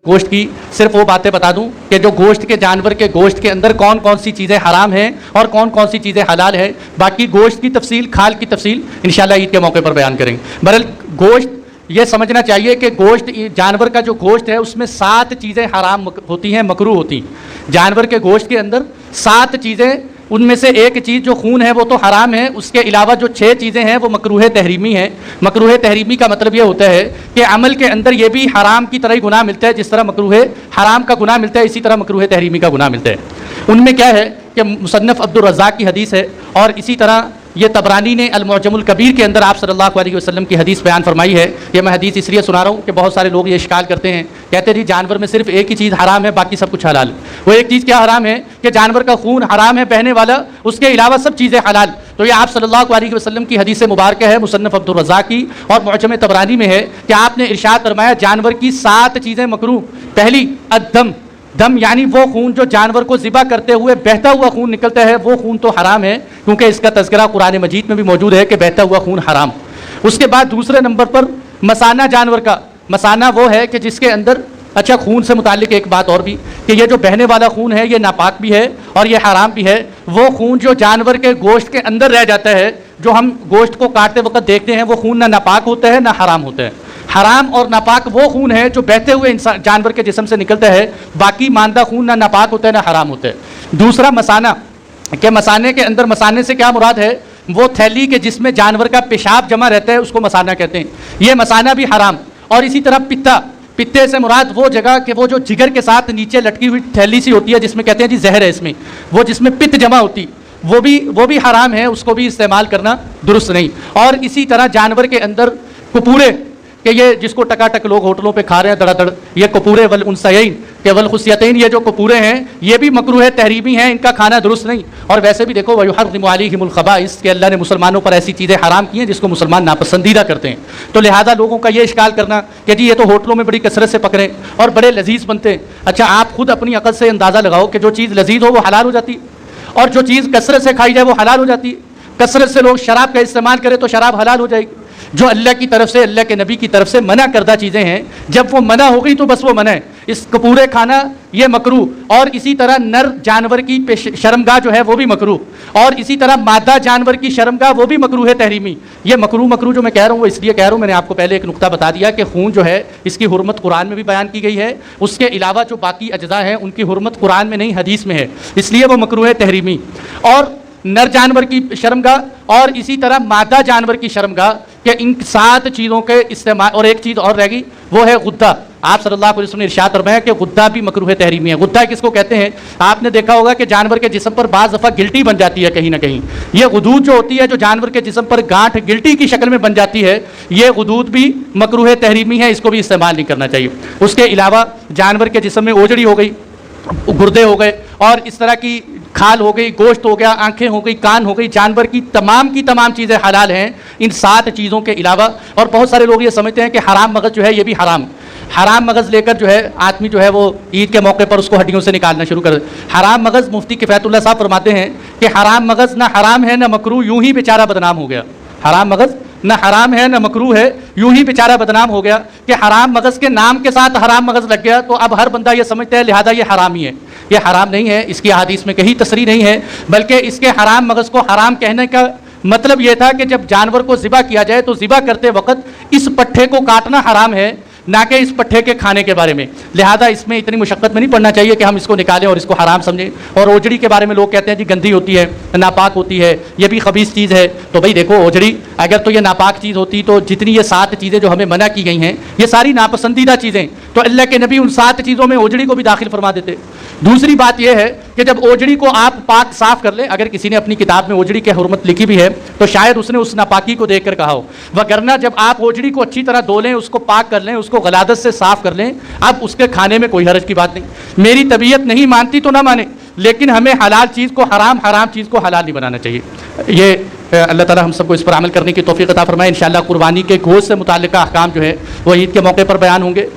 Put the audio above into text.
گوشت کی صرف وہ باتیں بتا دوں کہ جو گوشت کے جانور کے گوشت کے اندر کون کون سی چیزیں حرام ہیں اور کون کون سی چیزیں حلال ہیں. باقی گوشت کی تفصیل، کھال کی تفصیل انشاءاللہ عید کے موقع پر بیان کریں گے. بہرحال گوشت یہ سمجھنا چاہیے کہ گوشت، جانور کا جو گوشت ہے اس میں 7 چیزیں حرام ہوتی ہیں، مکروہ ہوتی ہیں. جانور کے گوشت کے اندر 7 چیزیں، ان میں سے ایک چیز جو خون ہے وہ تو حرام ہے، اس کے علاوہ جو 6 چیزیں ہیں وہ مکروہ تحریمی ہیں. مکروہ تحریمی کا مطلب یہ ہوتا ہے کہ عمل کے اندر یہ بھی حرام کی طرح ہی گناہ ملتا ہے، جس طرح مکروہ حرام کا گناہ ملتا ہے اسی طرح مکروہ تحریمی کا گناہ ملتا ہے. ان میں کیا ہے کہ مصنف عبدالرزاق کی حدیث ہے، اور اسی طرح یہ طبرانی نے المعجم الکبیر کے اندر آپ صلی اللہ علیہ وسلم کی حدیث بیان فرمائی ہے. یہ میں حدیث اس لیے سنا رہا ہوں کہ بہت سارے لوگ یہ اشکال کرتے ہیں، کہتے ہیں جی جانور میں صرف ایک ہی چیز حرام ہے، باقی سب کچھ حلال ہے. وہ ایک چیز کیا حرام ہے کہ جانور کا خون حرام ہے بہنے والا، اس کے علاوہ سب چیزیں حلال. تو یہ آپ صلی اللہ علیہ وسلم کی حدیث مبارکہ ہے، مصنف عبدالرزاق کی اور معجم طبرانی میں ہے کہ آپ نے ارشاد فرمایا جانور کی 7 چیزیں مکروہ. پہلی الدم، دم یعنی وہ خون جو جانور کو ذبح کرتے ہوئے بہتا ہوا خون نکلتا ہے، وہ خون تو حرام ہے کیونکہ اس کا تذکرہ قرآن مجید میں بھی موجود ہے کہ بہتا ہوا خون حرام. اس کے بعد دوسرے نمبر پر مثانہ جانور کا. مثانہ وہ ہے کہ جس کے اندر، اچھا خون سے متعلق ایک بات اور بھی کہ یہ جو بہنے والا خون ہے یہ ناپاک بھی ہے اور یہ حرام بھی ہے. وہ خون جو جانور کے گوشت کے اندر رہ جاتا ہے، جو ہم گوشت کو کاٹتے وقت دیکھتے ہیں، وہ خون نہ ناپاک ہوتا ہے نہ حرام ہوتا ہے. حرام اور ناپاک وہ خون ہے جو بہتے ہوئے جانور کے جسم سے نکلتا ہے، باقی ماندہ خون نہ ناپاک ہوتا ہے نہ حرام ہوتا ہے. دوسرا مثانہ، کہ مثانے کے اندر، مثانے سے کیا مراد ہے؟ وہ تھیلی کے جس میں جانور کا پیشاب جمع رہتا ہے اس کو مثانہ کہتے ہیں، یہ مثانہ بھی حرام. اور اسی طرح پتا، پتے سے مراد وہ جگہ کہ وہ جو جگر کے ساتھ نیچے لٹکی ہوئی تھیلی سی ہوتی ہے جس میں کہتے ہیں جی زہر ہے اس میں، وہ جس میں پت جمع ہوتی، وہ بھی حرام ہے، اس کو بھی استعمال کرنا درست نہیں. اور اسی طرح جانور کے اندر کپورے، کہ یہ جس کو ٹکا لوگ ہوٹلوں پہ کھا رہے ہیں دڑا دڑ، یہ کپورے والانثیین کہ والخصیتین، یہ جو کپورے ہیں یہ بھی مکروہ تحریمی ہیں، ان کا کھانا درست نہیں. اور ویسے بھی دیکھو وَيُحَرِّمُ عَلَيْهِمُ الْخَبَائِثَ کہ اللہ نے مسلمانوں پر ایسی چیزیں حرام کی ہیں جس کو مسلمان ناپسندیدہ کرتے ہیں. تو لہذا لوگوں کا یہ اشکال کرنا کہ جی یہ تو ہوٹلوں میں بڑی کثرت سے پکڑیں اور بڑے لذیذ بنتے ہیں. اچھا آپ خود اپنی عقل سے اندازہ لگاؤ کہ جو چیز لذیذ ہو وہ حلال ہو جاتی اور جو چیز کثرت سے کھائی جائے وہ حلال ہو جاتی. کثرت سے لوگ شراب کا استعمال کریں تو شراب حلال ہو جائے گی. جو اللہ کی طرف سے، اللہ کے نبی کی طرف سے منع کردہ چیزیں ہیں، جب وہ منع ہو گئی تو بس وہ منع ہے. اس کپورے کھانا یہ مکروہ. اور اسی طرح نر جانور کی شرمگاہ جو ہے وہ بھی مکروہ. اور اسی طرح مادہ جانور کی شرمگاہ وہ بھی مکروہ تحریمی. یہ مکروہ جو میں کہہ رہا ہوں وہ اس لیے کہہ رہا ہوں، میں نے آپ کو پہلے ایک نقطہ بتا دیا کہ خون جو ہے اس کی حرمت قرآن میں بھی بیان کی گئی ہے، اس کے علاوہ جو باقی اجزاء ہیں ان کی حرمت قرآن میں نہیں حدیث میں ہے، اس لیے وہ مکروہ تحریمی. اور نر جانور کی شرمگاہ اور اسی طرح مادہ جانور کی شرمگاہ، کہ ان 7 چیزوں کے استعمال. اور ایک چیز اور رہ گئی وہ ہے غدہ. آپ صلی اللہ علیہ وسلم نے ارشاد فرمایا کہ غدہ بھی مکروہ تحریمی ہے. غدہ کس کو کہتے ہیں؟ آپ نے دیکھا ہوگا کہ جانور کے جسم پر بعض دفعہ گلٹی بن جاتی ہے کہیں نہ کہیں. یہ غدود جو ہوتی ہے جو جانور کے جسم پر گانٹھ گلٹی کی شکل میں بن جاتی ہے، یہ غدود بھی مکروہ تحریمی ہے، اس کو بھی استعمال نہیں کرنا چاہیے. اس کے علاوہ جانور کے جسم میں اوجڑی ہو گئی، گردے ہو گئے اور اس طرح کی کھال ہو گئی، گوشت ہو گیا، آنکھیں ہو گئی، کان ہو گئی، جانور کی تمام چیزیں حلال ہیں ان 7 چیزوں کے علاوہ. اور بہت سارے لوگ یہ سمجھتے ہیں کہ حرام مغز جو ہے یہ بھی حرام مغز لے کر جو ہے آدمی جو ہے وہ عید کے موقع پر اس کو ہڈیوں سے نکالنا شروع کر دے. حرام مغز، مفتی کفایت اللہ صاحب فرماتے ہیں کہ حرام مغز نہ حرام ہے نہ مکروہ، یوں ہی بیچارہ بدنام ہو گیا. حرام مغز نہ حرام ہے نہ مکروہ ہے، یوں ہی بیچارہ بدنام ہو گیا کہ حرام مغز کے نام کے ساتھ حرام مغز لگ گیا تو اب ہر بندہ یہ سمجھتا ہے لہذا یہ حرام ہی ہے. یہ حرام نہیں ہے، اس کی احادیث میں کہیں تصریح نہیں ہے، بلکہ اس کے حرام مغز کو حرام کہنے کا مطلب یہ تھا کہ جب جانور کو ذبح کیا جائے تو ذبح کرتے وقت اس پٹھے کو کاٹنا حرام ہے، نہ کہ اس پٹھے کے کھانے کے بارے میں. لہذا اس میں اتنی مشقت میں نہیں پڑنا چاہیے کہ ہم اس کو نکالیں اور اس کو حرام سمجھیں. اور اوجڑی کے بارے میں لوگ کہتے ہیں جی گندی ہوتی ہے، ناپاک ہوتی ہے، یہ بھی خبیث چیز ہے. تو بھئی دیکھو اوجڑی اگر تو یہ ناپاک چیز ہوتی تو جتنی یہ 7 چیزیں جو ہمیں منع کی گئی ہیں یہ ساری ناپسندیدہ چیزیں، تو اللہ کے نبی ان 7 چیزوں میں اوجڑی کو بھی داخل فرما دیتے. دوسری بات یہ ہے کہ جب اوجڑی کو آپ پاک صاف کر لیں، اگر کسی نے اپنی کتاب میں اوجڑی کی حرمت لکھی بھی ہے تو شاید اس نے اس ناپاکی کو دیکھ کر کہا ہو، وگرنہ جب آپ اوجڑی کو اچھی طرح دھو لیں، اس کو پاک کر لیں، اس کو غلادت سے صاف کر لیں، اب اس کے کھانے میں کوئی حرج کی بات نہیں. میری طبیعت نہیں مانتی تو نہ مانے، لیکن ہمیں حلال چیز کو حرام، حرام چیز کو حلال نہیں بنانا چاہیے. یہ اللہ تعالی ہم سب کو اس پر عمل کرنے کی توفیق عطا فرمائے. انشاءاللہ قربانی کے گوشت سے متعلقہ احکام جو ہے وہ عید کے موقع پر بیان ہوں گے.